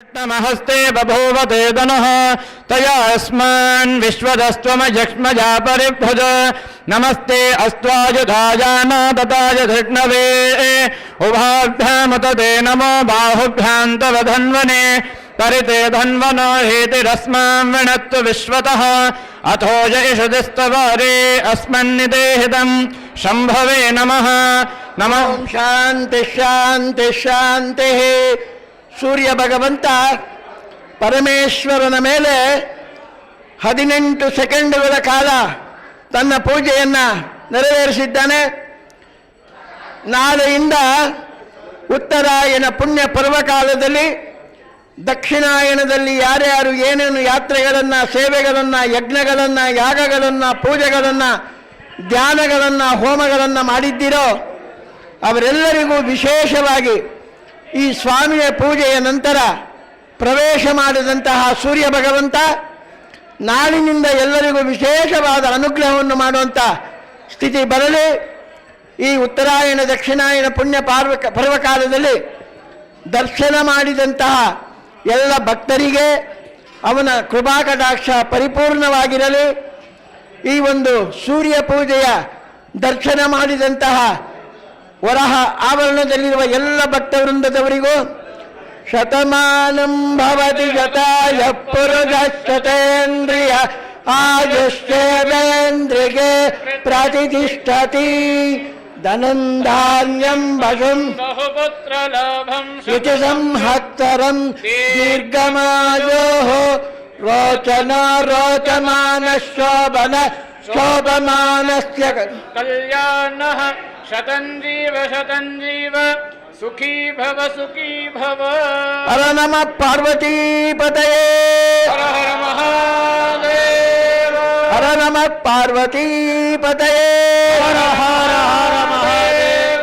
नमस्ते बभूव ते दनः तयास्मान् विश्वदस्त्वमजक्ष्मजा परिभुज नमस्ते अस्त्वायुधायान तताय धृष्णवे उभाभ्यामुत ते नमो बाहुभ्यां तव धन्वने परिते धन्वनो हेतिरस्मान् वृणत्व विश्वतः अथो यशुदिस्तवारे अस्मन्निदेहितं शम्भवे नमः नमः शांति शांति शांति। ಸೂರ್ಯ ಭಗವಂತ ಪರಮೇಶ್ವರನ ಮೇಲೆ 18 ಸೆಕೆಂಡುಗಳ ಕಾಲ ತನ್ನ ಪೂಜೆಯನ್ನು ನೆರವೇರಿಸಿದ್ದಾನೆ. ನಾಳೆಯಿಂದ ಉತ್ತರಾಯಣ ಪುಣ್ಯ ಪರ್ವಕಾಲದಲ್ಲಿ ದಕ್ಷಿಣಾಯಣದಲ್ಲಿ ಯಾರ್ಯಾರು ಏನೇನು ಯಾತ್ರೆಗಳನ್ನು, ಸೇವೆಗಳನ್ನು, ಯಜ್ಞಗಳನ್ನು, ಯಾಗಗಳನ್ನು, ಪೂಜೆಗಳನ್ನು, ಧ್ಯಾನಗಳನ್ನು, ಹೋಮಗಳನ್ನು ಮಾಡಿದ್ದೀರೋ ಅವರೆಲ್ಲರಿಗೂ ವಿಶೇಷವಾಗಿ ಈ ಸ್ವಾಮಿಯ ಪೂಜೆಯ ನಂತರ ಪ್ರವೇಶ ಮಾಡಿದಂತಹ ಸೂರ್ಯ ಭಗವಂತ ನಾಳಿನಿಂದ ಎಲ್ಲರಿಗೂ ವಿಶೇಷವಾದ ಅನುಗ್ರಹವನ್ನು ಮಾಡುವಂಥ ಸ್ಥಿತಿ ಬರಲಿ. ಈ ಉತ್ತರಾಯಣ ದಕ್ಷಿಣಾಯಣ ಪುಣ್ಯ ಪರ್ವಕಾಲದಲ್ಲಿ ದರ್ಶನ ಮಾಡಿದಂತಹ ಎಲ್ಲ ಭಕ್ತರಿಗೆ ಅವನ ಕೃಪಾಕಟಾಕ್ಷ ಪರಿಪೂರ್ಣವಾಗಿರಲಿ. ಈ ಒಂದು ಸೂರ್ಯ ಪೂಜೆಯ ದರ್ಶನ ಮಾಡಿದಂತಹ ವರಹ ಆವರಣದಲ್ಲಿರುವ ಎಲ್ಲ ಭಕ್ತವೃಂದದವರಿಗೂ ಶತಮಾನಂ ಭವತಿ ಶತಾಯ ಪುರುಷ ಶತೇಂದ್ರಿಯ ಆಯುಷ್ಯೇಂದ್ರಿಗೆ ಪ್ರತಿಷ್ಠತಿ ಧನಂ ಧಾನ್ಯಂ ವಶಂ ಇತಿ ಸಂಹತ್ತರಂ ದೀರ್ಘಮಾಯೋ ರೋಚನ ರೋಚಮಾನ ಶೋಭನ ಶೋಭಮಾನಸ್ಯ ಕಲ್ಯಾಣಃ ಶತಂಜೀವ ಸುಖೀ ಭವ ಸುಖೀ ಭವ. ಹರ ನಮಃ ಪಾರ್ವತೀಪತಯೇ ಹರ ಹರ ಮಹಾದೇವ. ಹರ ನಮಃ ಪಾರ್ವತೀಪತಯೇ ಹರ ಹರ ಹರ ಮಹಾದೇವ.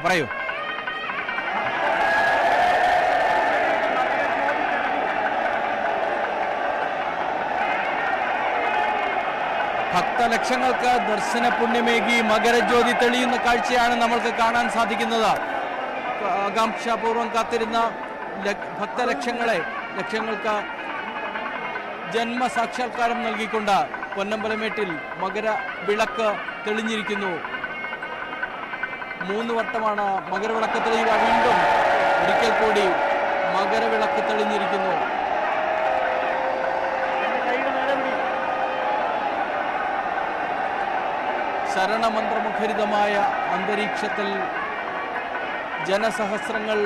പറയൂ. ഭക്തലക്ഷങ്ങൾക്ക് ദർശന പുണ്യമേകി മകരജ്യോതി തെളിയുന്ന കാഴ്ചയാണ് നമ്മൾക്ക് കാണാൻ സാധിക്കുന്നത്. ആകാംക്ഷാപൂർവം കാത്തിരുന്ന ലക്ഷങ്ങൾക്ക് ജന്മസാക്ഷാത്കാരം നൽകിക്കൊണ്ട് പൊന്നമ്പലമേട്ടിൽ മകര വിളക്ക് തെളിഞ്ഞിരിക്കുന്നു. 3 വട്ടമാണ് മകരവിളക്ക് തെളിയുക. വീണ്ടും ഒരിക്കൽ കൂടി മകരവിളക്ക് തെളിഞ്ഞിരിക്കുന്നു. ശരണമന്ത്രമുഖരിതമായ അന്തരീക്ഷത്തിൽ ജനസഹസ്രങ്ങൾ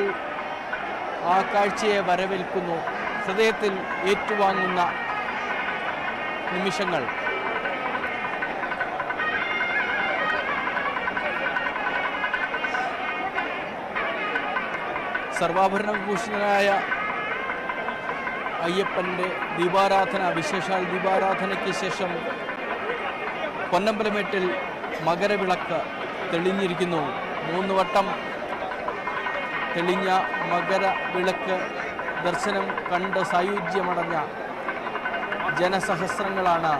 ആ കാഴ്ചയെ വരവേൽക്കുന്നു. ഹൃദയത്തിൽ ഏറ്റുവാങ്ങുന്ന നിമിഷങ്ങൾ. സർവാഭരണ വിഭൂഷണനായ അയ്യപ്പൻ്റെ ദീപാരാധന, വിശേഷാൽ ദീപാരാധനയ്ക്ക് ശേഷം പൊന്നമ്പലമേട്ടിൽ മകരവിളക്ക് തെളിഞ്ഞിരിക്കുന്നു. 3 വട്ടം തെളിഞ്ഞ മകരവിളക്ക് ദർശനം കണ്ട് സായുജ്യമടഞ്ഞ ജനസഹസ്രങ്ങളാണ്